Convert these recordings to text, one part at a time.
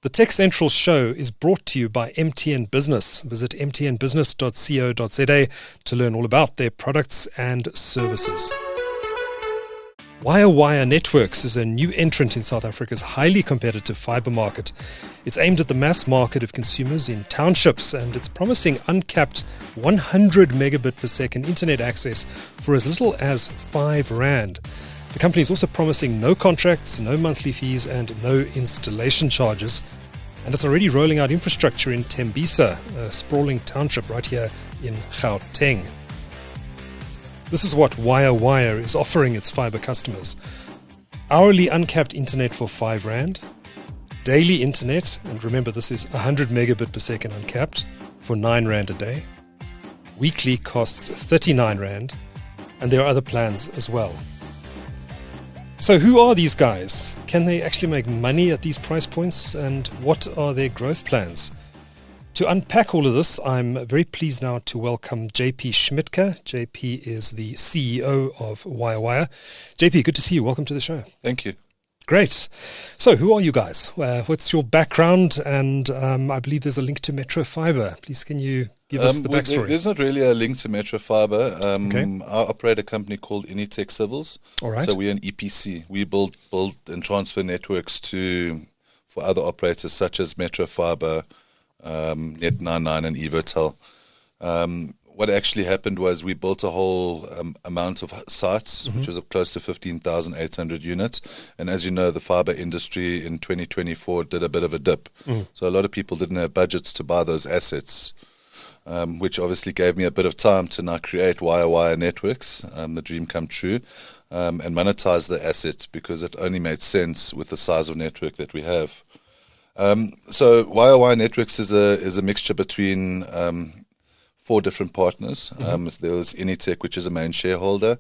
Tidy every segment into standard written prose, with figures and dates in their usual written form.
The TechCentral Show is brought to you by MTN Business. Visit mtnbusiness.co.za to learn all about their products and services. Wire Networks is a new entrant in South Africa's highly competitive fibre market. It's aimed at the mass market of consumers in townships, and it's promising uncapped 100 megabit per second internet access for as little as R5. The company is also promising no contracts, no monthly fees, and no installation charges. And it's already rolling out infrastructure in Tembisa, a sprawling township right here in Gauteng. This is what Wire is offering its fibre customers. Hourly uncapped internet for R5. Daily internet, and remember this is 100 megabit per second uncapped, for R9 a day. Weekly costs R39, and there are other plans as well. So who are these guys? Can they actually make money at these price points? And what are their growth plans? To unpack all of this, I'm very pleased now to welcome JP Schmidtke. JP is the CEO of Wire. JP, good to see you. Welcome to the show. Thank you. Great. So who are you guys? What's your background? And I believe there's a link to Metro Fibre. Please, can you give us the backstory? There's not really a link to Metro Fibre. Okay. I operate a company called Initech Civils. All right. So we're an EPC. We build and transfer networks for other operators such as Metro Fibre, Net99 and Vumatel. What actually happened was we built a whole amount of sites, which was close to 15,800 units. And as you know, the fiber industry in 2024 did a bit of a dip. So a lot of people didn't have budgets to buy those assets, which obviously gave me a bit of time to now create Wire Networks, the dream come true, and monetize the asset because it only made sense with the size of network that we have. So Wire Networks is a mixture between 4 different partners. There was Initech, which is a main shareholder.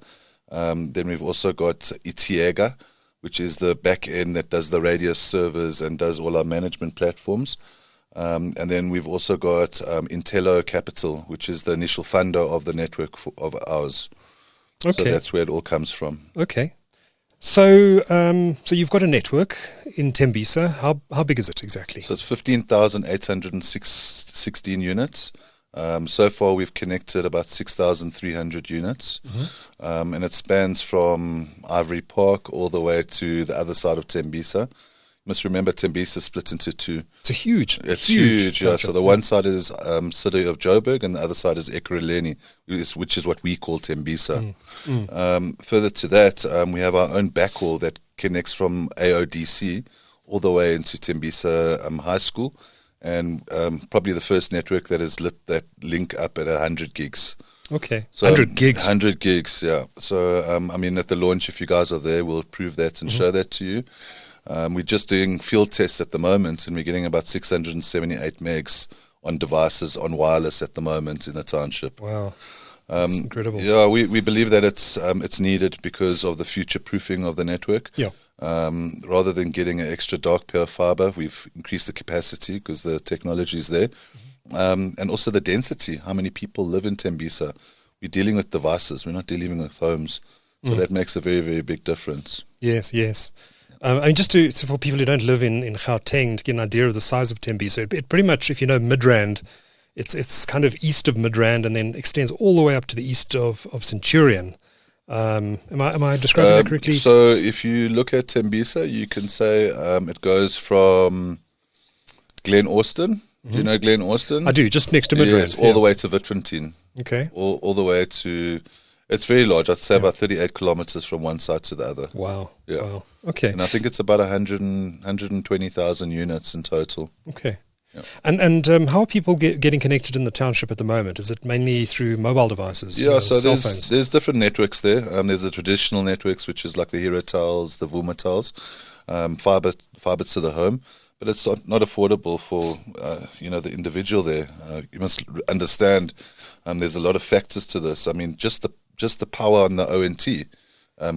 Then we've also got Itiega, which is the back end that does the radio servers and does all our management platforms. And then we've also got Intello Capital, which is the initial funder of the network of ours. Okay. So that's where it all comes from. Okay. So you've got a network in Tembisa. How big is it exactly? So it's 15,816 units. So far, we've connected about 6,300 units, and it spans from Ivory Park all the way to the other side of Tembisa. You must remember Tembisa is split into 2. It's huge. It's huge. Yeah. So the one side is city of Joburg, and the other side is Ekurhuleni, which is what we call Tembisa. Further to that, we have our own backhaul that connects from AODC all the way into Tembisa High School. And probably the first network that is lit that link up at 100 gigs. Okay, so 100 gigs. 100 gigs, yeah. So, I mean, at the launch, if you guys are there, we'll prove that and show that to you. We're just doing field tests at the moment, and we're getting about 678 megs on devices on wireless at the moment in the township. Wow, that's incredible. Yeah, we believe that it's needed because of the future-proofing of the network. Yeah. Rather than getting an extra dark pair of fiber, we've increased the capacity because the technology is there. And also the density, how many people live in Tembisa. We're dealing with devices, we're not dealing with homes. So that makes a very, very big difference. Yes. I mean, just for people who don't live in Gauteng, to get an idea of the size of Tembisa, it pretty much, if you know Midrand, it's kind of east of Midrand and then extends all the way up to the east of Centurion. Am I describing that correctly? So if you look at Tembisa, you can say it goes from Glen Austin. Do you know Glen Austin? I do, just next to Midrand. Yes, all the way to Witfontein. Okay. All the way to, it's very large. I'd say about 38 kilometers from one side to the other. Wow. Yeah. Wow. Okay. And I think it's about 120,000 units in total. Okay. Yeah. And how are people getting connected in the township at the moment? Is it mainly through mobile devices? Yeah, so cell phones? there's different networks there. There's the traditional networks, which is like the Herotels, the Vumatels, fiber to the home. But it's not affordable for the individual there. You must understand there's a lot of factors to this. I mean, just the power on the ONT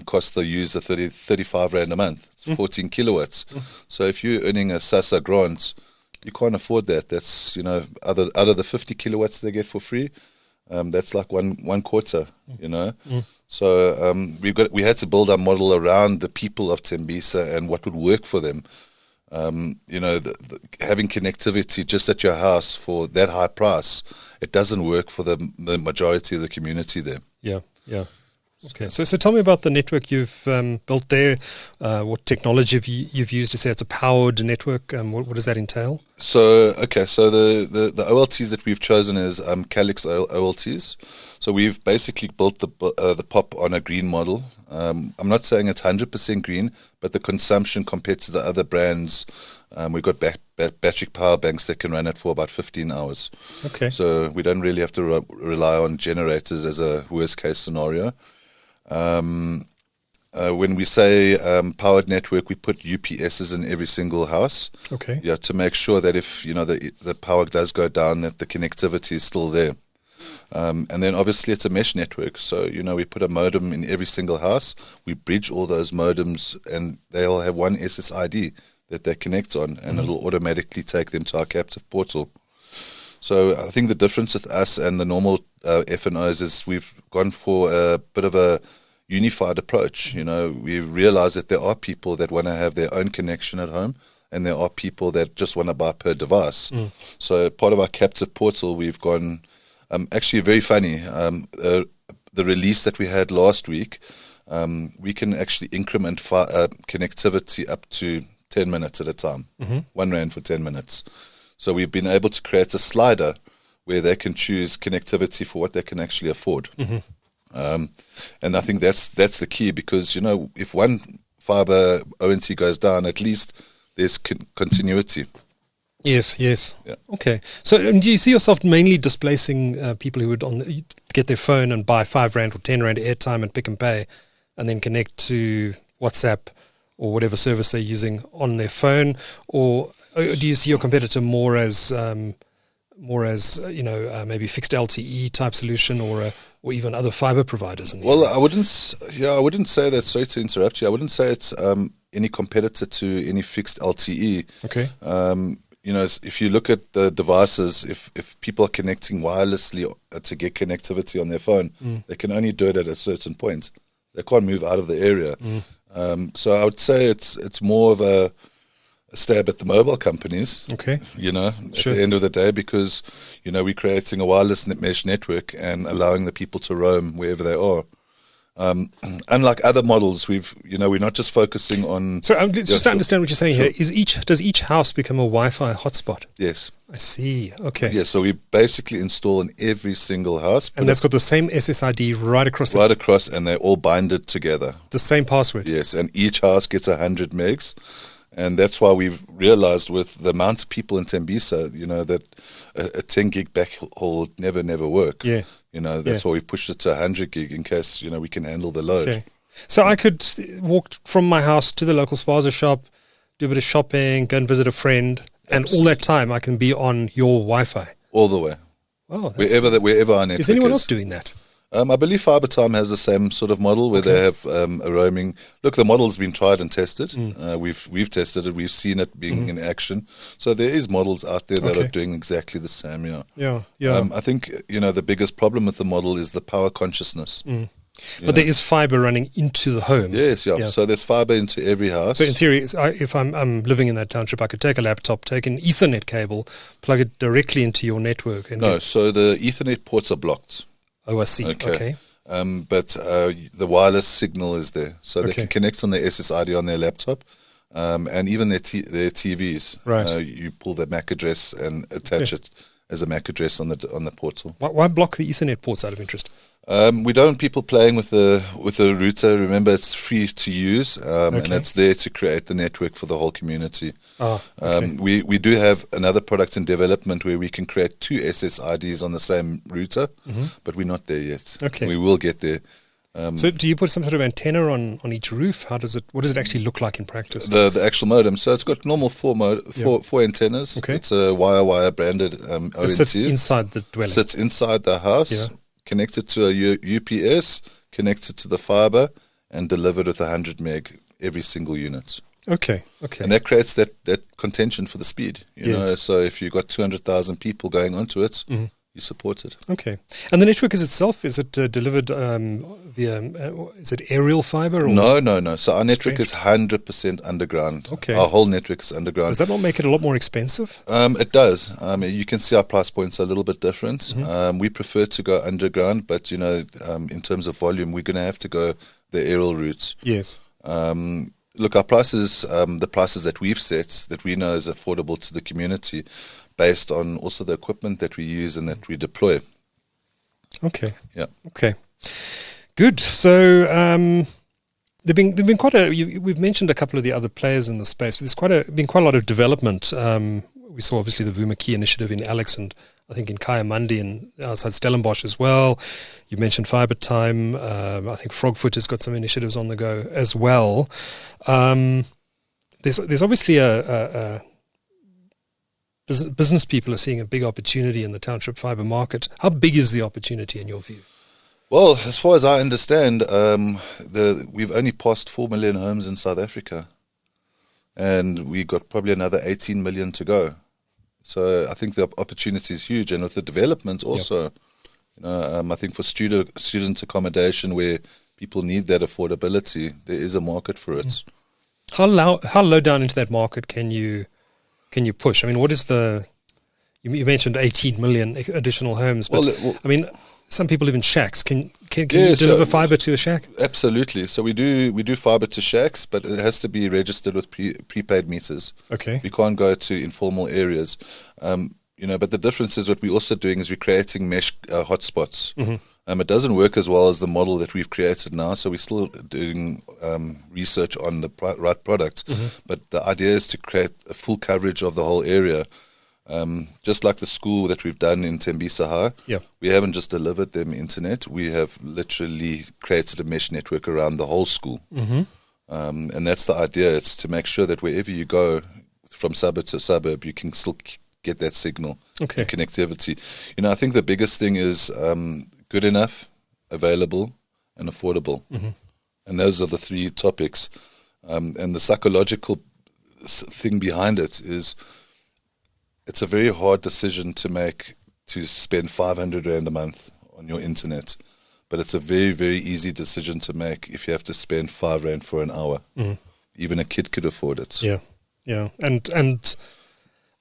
costs the user 35 Rand a month. It's 14 kilowatts. So if you're earning a SASA grant, you can't afford that. That's, out of the 50 kilowatts they get for free, that's like one quarter, So we had to build our model around the people of Tembisa and what would work for them. Having connectivity just at your house for that high price, it doesn't work for the majority of the community there. Yeah, yeah. Okay, so tell me about the network you've built there. What technology you've used to say it's a powered network? What does that entail? So the OLTs that we've chosen is Calyx OLTs. So we've basically built the POP on a green model. I'm not saying it's 100% green, but the consumption compared to the other brands, we've got battery power banks that can run it for about 15 hours. Okay. So we don't really have to rely on generators as a worst case scenario. When we say powered network, we put UPSs in every single house. Okay. Yeah, to make sure that if the power does go down, that the connectivity is still there. And then obviously it's a mesh network. So we put a modem in every single house. We bridge all those modems, and they all have one SSID that they connect on, and it'll automatically take them to our captive portal. So I think the difference with us and the normal FNOs is we've gone for a bit of a unified approach. We realize that there are people that want to have their own connection at home, and there are people that just want to buy per device. So part of our captive portal, we've gone actually very funny. The release that we had last week, we can actually increment connectivity up to 10 minutes at a time. 1 rand for 10 minutes. So we've been able to create a slider where they can choose connectivity for what they can actually afford. And I think that's the key, because, if one fiber ONT goes down, at least there's continuity. Yes. Yeah. Okay. So do you see yourself mainly displacing people who would get their phone and buy 5 rand or 10 rand airtime and Pick and Pay, and then connect to WhatsApp or whatever service they're using on their phone? Or do you see your competitor more as maybe fixed LTE type solution, or even other fiber providers? Well, I wouldn't say that. Sorry to interrupt you. I wouldn't say it's any competitor to any fixed LTE. Okay. If you look at the devices, if people are connecting wirelessly to get connectivity on their phone, they can only do it at a certain point. They can't move out of the area. So I would say it's more of a stab at the mobile companies. Okay. At the end of the day, because, we're creating a wireless mesh network and allowing the people to roam wherever they are. Unlike other models, we're not just focusing on. So just to understand what you're saying here, does each house become a Wi-Fi hotspot? Yes. I see. Okay. Yeah, so we basically install in every single house. And that's got the same SSID right across. Right across, and they're all binded together. The same password. Yes, and each house gets 100 megs. And that's why we've realized with the amount of people in Tembisa, that a 10 gig backhaul would never work. Yeah. That's why we've pushed it to 100 gig in case, we can handle the load. Okay. So I could walk from my house to the local spaza shop, do a bit of shopping, go and visit a friend, and all that time I can be on your Wi-Fi. All the way. Wow. Wherever our network is. Is anyone else doing that? I believe Fibertime has the same sort of model where they have a roaming. Look, the model's been tried and tested. We've tested it. We've seen it being in action. So there is models out there that are doing exactly the same. Yeah. I think the biggest problem with the model is the power consciousness. But there is fiber running into the home. Yes, yeah. So there's fiber into every house. So in theory, if I'm living in that township, I could take a laptop, take an Ethernet cable, plug it directly into your network. And so the Ethernet ports are blocked. Oh, I see. Okay. But the wireless signal is there. So they can connect on their SSID on their laptop, and even their TVs. Right. You pull their MAC address and attach it as a MAC address on the portal. Why block the Ethernet ports out of interest? We don't want people playing with the router. Remember, it's free to use, and it's there to create the network for the whole community. We do have another product in development where we can create 2 SSIDs on the same router, but we're not there yet. Okay. We will get there. So do you put some sort of antenna on each roof? What does it actually look like in practice? The actual modem. So it's got normal four antennas. Okay. It's a wire branded ONT. It sits inside the dwelling. Sits inside the house. Yeah. Connected to a UPS, connected to the fiber, and delivered with 100 meg every single unit. Okay. And that creates that contention for the speed. You know, so if you've got 200,000 people going onto it, you support it. Okay. And the network is itself, is it delivered via, is it aerial fiber? Or No. So our network is 100% underground. Okay. Our whole network is underground. Does that not make it a lot more expensive? It does. You can see our price points are a little bit different. Mm-hmm. We prefer to go underground, but in terms of volume, we're going to have to go the aerial route. Yes. Look, our prices, the prices that we've set, that we know is affordable to the community, based on also the equipment that we use and that we deploy. Okay. Yeah. Okay. Good. So there've been quite we've mentioned a couple of the other players in the space, but there's been quite a lot of development. We saw obviously the Vumatel initiative in Alex and I think in Kayamandi and outside Stellenbosch as well. You mentioned Fibertime. I think Frogfoot has got some initiatives on the go as well. There's obviously business people are seeing a big opportunity in the township fibre market. How big is the opportunity in your view? Well, as far as I understand, we've only passed 4 million homes in South Africa, and we got probably another 18 million to go. So I think the opportunity is huge, and with the development also, I think for student accommodation where people need that affordability, there is a market for it. How low down into that market can you push? I mean, what is you mentioned 18 million additional homes, but I mean, some people live in shacks. Can you deliver fibre to a shack? Absolutely. So we do fibre to shacks, but it has to be registered with prepaid meters. Okay. We can't go to informal areas. But the difference is what we're also doing is we're creating mesh hotspots. Mm-hmm. It doesn't work as well as the model that we've created now, so we're still doing research on the right product. Mm-hmm. But the idea is to create a full coverage of the whole area. Just like the school that we've done in Tembisa, we haven't just delivered them internet, we have literally created a mesh network around the whole school. Mm-hmm. And that's the idea. It's to make sure that wherever you go, from suburb to suburb, you can still get that signal, okay, connectivity. I think the biggest thing is good enough, available, and affordable. Mm-hmm. And those are the three topics. And the psychological thing behind it is it's a very hard decision to make to spend 500 Rand a month on your internet. But it's a very, very easy decision to make if you have to spend 5 Rand for an hour. Mm-hmm. Even a kid could afford it. Yeah. And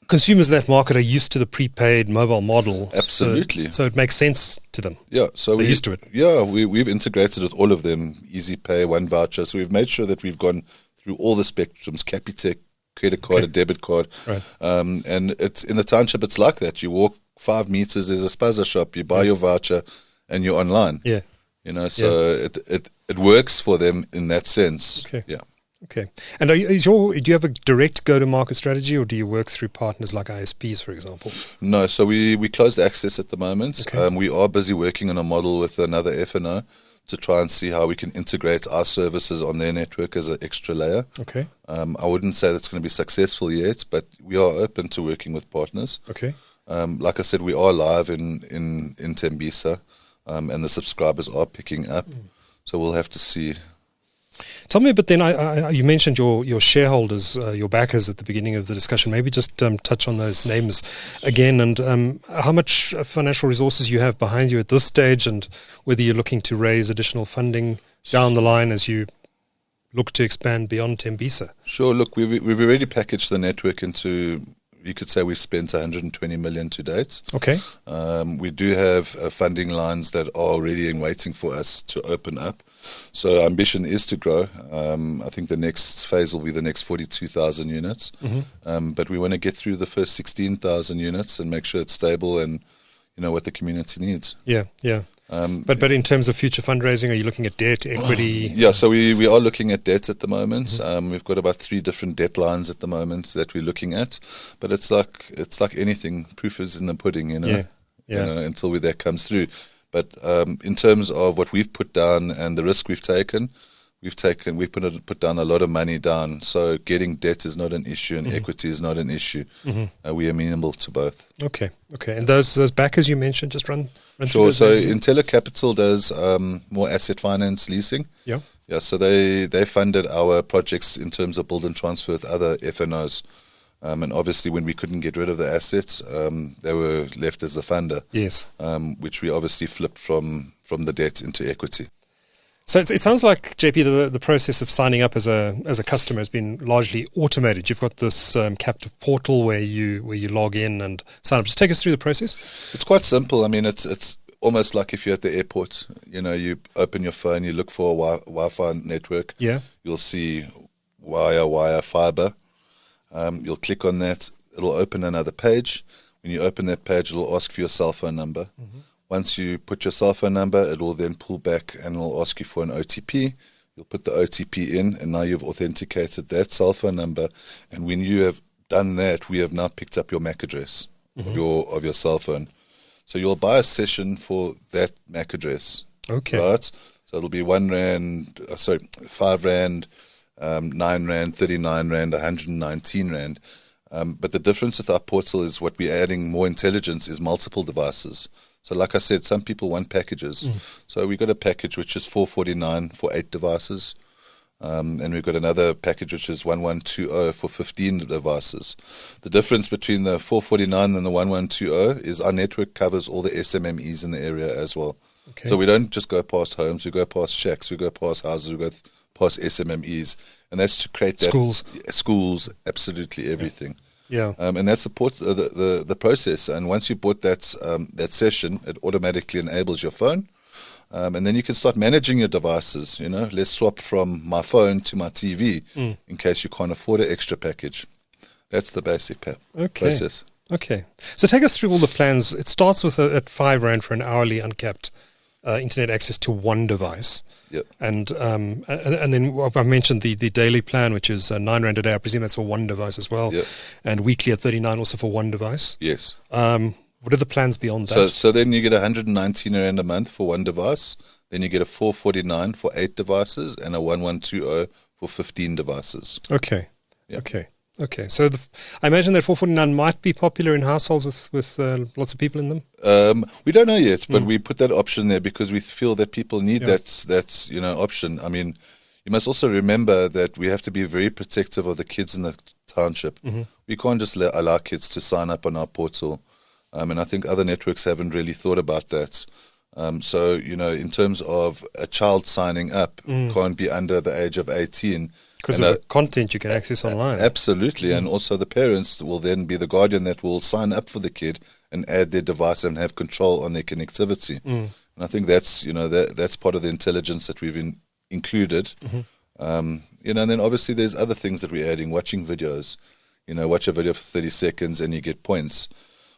consumers of that market are used to the prepaid mobile model. Absolutely. So it makes sense to them. Yeah. So they're used to it. Yeah, we've integrated with all of them, Easy Pay, One Voucher. So we've made sure that we've gone through all the spectrums, Capitec, credit card, a debit card. Right. And it's in the township, it's like that. You walk 5 meters, there's a spaza shop, you buy your voucher, and you're online. Yeah. It works for them in that sense. Okay. Yeah. Okay. And do you have a direct go-to-market strategy, or do you work through partners like ISPs, for example? No, so we closed access at the moment. Okay. We are busy working on a model with another FNO to try and see how we can integrate our services on their network as an extra layer. Okay. I wouldn't say that's going to be successful yet, but we are open to working with partners. Okay. Like I said, we are live in Tembisa, and the subscribers are picking up. So we'll have to see. Tell me a bit then, you mentioned your shareholders, your backers at the beginning of the discussion. Maybe just touch on those names again, and how much financial resources you have behind you at this stage, and whether you're looking to raise additional funding down the line as you look to expand beyond Tembisa. Sure. Look, we've already packaged the network into, you could say we've spent 120 million to date. Okay. We do have funding lines that are already waiting for us to open up. So our ambition is to grow. I think the next phase will be the next 42,000 units. Mm-hmm. But we want to get through the first 16,000 units and make sure it's stable and what the community needs. Yeah. But in terms of future fundraising, are you looking at debt, equity? Yeah, so we are looking at debt at the moment. Mm-hmm. We've got about 3 different debt lines at the moment that we're looking at. But it's like anything. Proof is in the pudding, until that comes through. But in terms of what we've put down and the risk we've put down a lot of money down. So getting debt is not an issue and equity is not an issue. Mm-hmm. We are amenable to both. Okay. And those backers you mentioned, just run sure. through those So names Intella Capital does more asset finance leasing. Yeah. Yeah. So they funded our projects in terms of build and transfer with other FNOs. And obviously, when we couldn't get rid of the assets, they were left as the funder. Yes. Which we obviously flipped from the debt into equity. So it sounds like, JP, the process of signing up as a customer has been largely automated. You've got this captive portal where you log in and sign up. Just take us through the process. It's quite simple. I mean, it's almost like if you're at the airport. You open your phone, you look for a Wi-Fi network. Yeah. You'll see wire, fiber. You'll click on that. It'll open another page. When you open that page, it'll ask for your cell phone number. Mm-hmm. Once you put your cell phone number, it will then pull back and it'll ask you for an OTP. You'll put the OTP in, and now you've authenticated that cell phone number. And when you have done that, we have now picked up your MAC address of your cell phone. So you'll buy a session for that MAC address. Okay. Right? So it'll be 1 Rand, 5 Rand, 9 Rand, 39 Rand, 119 Rand. But the difference with our portal is what we're adding more intelligence is multiple devices. So like I said, some people want packages. So we got a package which is 449 for 8 devices. And we've got another package which is 1120 for 15 devices. The difference between the 449 and the 1120 is our network covers all the SMMEs in the area as well. Okay. So we don't just go past homes, we go past shacks, we go past houses, we go past SMMEs. And that's to create that. Schools, absolutely everything. Yeah. And that supports the process. And once you bought that session, it automatically enables your phone. And then you can start managing your devices. Let's swap from my phone to my TV in case you can't afford an extra package. That's the basic process. Okay. So take us through all the plans. It starts with at 5 Rand for an hourly uncapped internet access to one device. Yep. And then I mentioned the daily plan, which is 9 Rand a day. I presume that's for one device as well. Yep. And weekly at 39 also for one device. Yes. What are the plans beyond that? So then you get 119 Rand a month for one device. Then you get a 449 for 8 devices and a 1120 for 15 devices. Okay. Yep. Okay. So I imagine that 449 might be popular in households with lots of people in them. We don't know yet, but we put that option there because we feel that people need that option. I mean, you must also remember that we have to be very protective of the kids in the township. Mm-hmm. We can't just allow kids to sign up on our portal. And I think other networks haven't really thought about that. So, in terms of a child signing up, can't be under the age of 18. Because of the content you can access online. Absolutely. And also the parents will then be the guardian that will sign up for the kid and add their device and have control on their connectivity. And I think that's, that's part of the intelligence that we've included. And then obviously there's other things that we're adding, watching videos. Watch a video for 30 seconds and you get points.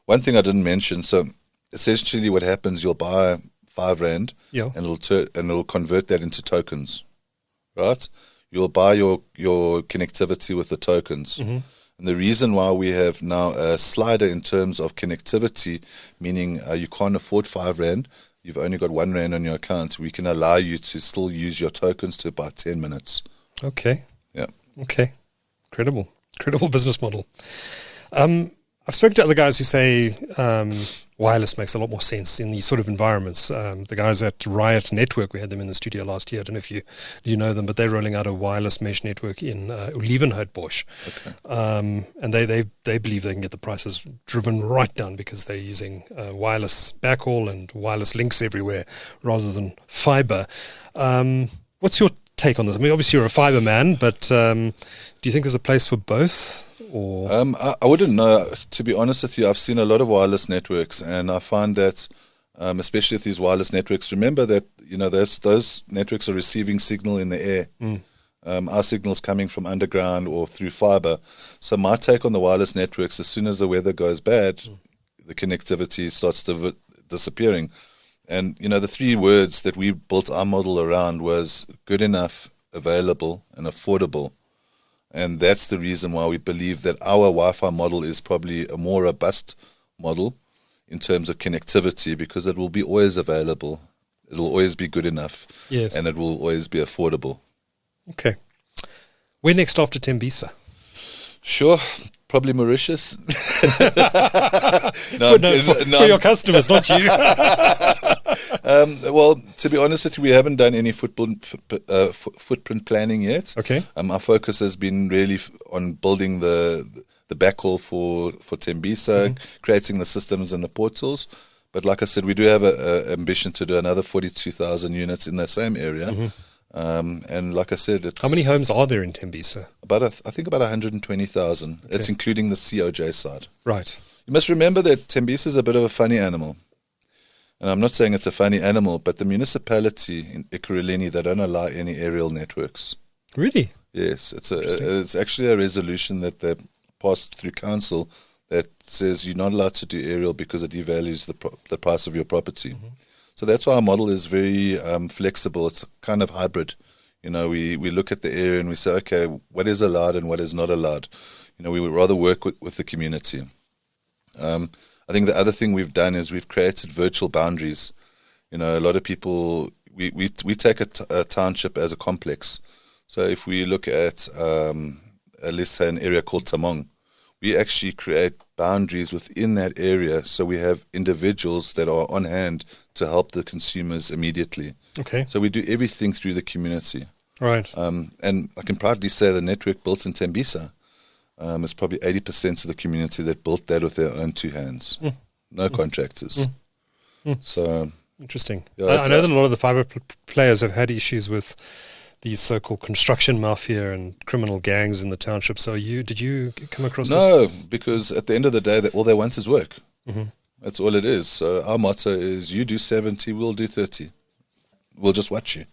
One thing I didn't mention, so essentially what happens, you'll buy 5 Rand and it'll convert that into tokens, right? You'll buy your connectivity with the tokens. And the reason why we have now a slider in terms of connectivity, meaning you can't afford 5 Rand, you've only got 1 Rand on your account, we can allow you to still use your tokens to about 10 minutes. Okay. Yeah. Okay. Incredible business model. I've spoken to other guys who say wireless makes a lot more sense in these sort of environments. The guys at Riot Network, we had them in the studio last year. I don't know if you know them, but they're rolling out a wireless mesh network in Lievenhoutbosch. Okay. And they believe they can get the prices driven right down because they're using wireless backhaul and wireless links everywhere rather than fiber. What's your take on this? I mean, obviously you're a fiber man, but do you think there's a place for both? Or I wouldn't know. To be honest with you, I've seen a lot of wireless networks, and I find that, especially with these wireless networks, remember that those networks are receiving signal in the air. Our signal's coming from underground or through fiber. So my take on the wireless networks: as soon as the weather goes bad, the connectivity starts disappearing. And the 3 words that we built our model around was good enough, available, and affordable. And that's the reason why we believe that our Wi-Fi model is probably a more robust model in terms of connectivity because it will be always available, it will always be good enough, and it will always be affordable. Okay. Where next after Tembisa? Sure, probably Mauritius. For your customers, not you. Well, to be honest with you, we haven't done any footprint planning yet. Okay. Our focus has been really on building the the backhaul for Tembisa, creating the systems and the portals. But like I said, we do have an ambition to do another 42,000 units in that same area. And like I said, it's how many homes are there in Tembisa? I think about 120,000. Okay. It's including the COJ side. Right. You must remember that Tembisa is a bit of a funny animal. And I'm not saying it's a funny animal, but the municipality in Ekurhuleni, they don't allow any aerial networks. Really? Yes, it's actually a resolution that they passed through council that says you're not allowed to do aerial because it devalues the price of your property. So that's why our model is very flexible. It's kind of hybrid. You know, we look at the area and we say, okay, what is allowed and what is not allowed. You know, we would rather work with the community. I think the other thing we've done is we've created virtual boundaries. You know, a lot of people, we take a township as a complex. So if we look at, let's say, an area called Tamong, we actually create boundaries within that area. So we have individuals that are on hand to help the consumers immediately. Okay. So we do everything through the community. Right. And I can proudly say the network built in Tembisa, it's probably 80% of the community that built that with their own two hands. No contractors. So interesting. Yeah, I know that a lot of the fiber players have had issues with these so-called construction mafia and criminal gangs in the township. So did you come across this? No, because at the end of the day, all they want is work. That's all it is. So our motto is, you do 70, we'll do 30. We'll just watch you.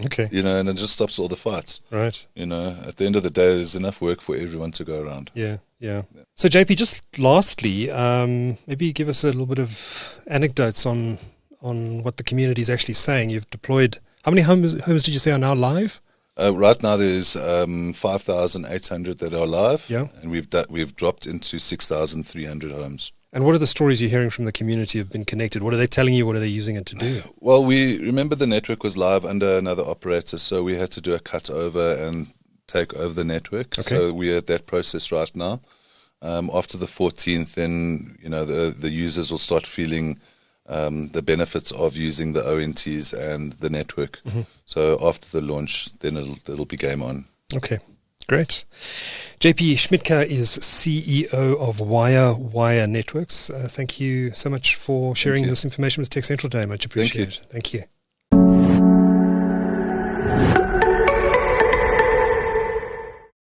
Okay. You know, and it just stops all the fights. Right. You know, at the end of the day, there's enough work for everyone to go around. Yeah. So JP, just lastly, maybe give us a little bit of anecdotes on what the community is actually saying. You've deployed, how many homes did you say are now live? Right now there's 5,800 that are live. Yeah. And we've dropped into 6,300 homes. And what are the stories you're hearing from the community who've been connected? What are they telling you? What are they using it to do? Well, we remember the network was live under another operator, so we had to do a cut over and take over the network. Okay. So we're at that process right now. After the 14th, then the users will start feeling the benefits of using the ONTs and the network. So after the launch, then it'll be game on. Okay. Great. JP Schmidtke is CEO of Wire Networks. Thank you so much for sharing this information with TechCentral today. Much appreciated. Thank you. Thank you.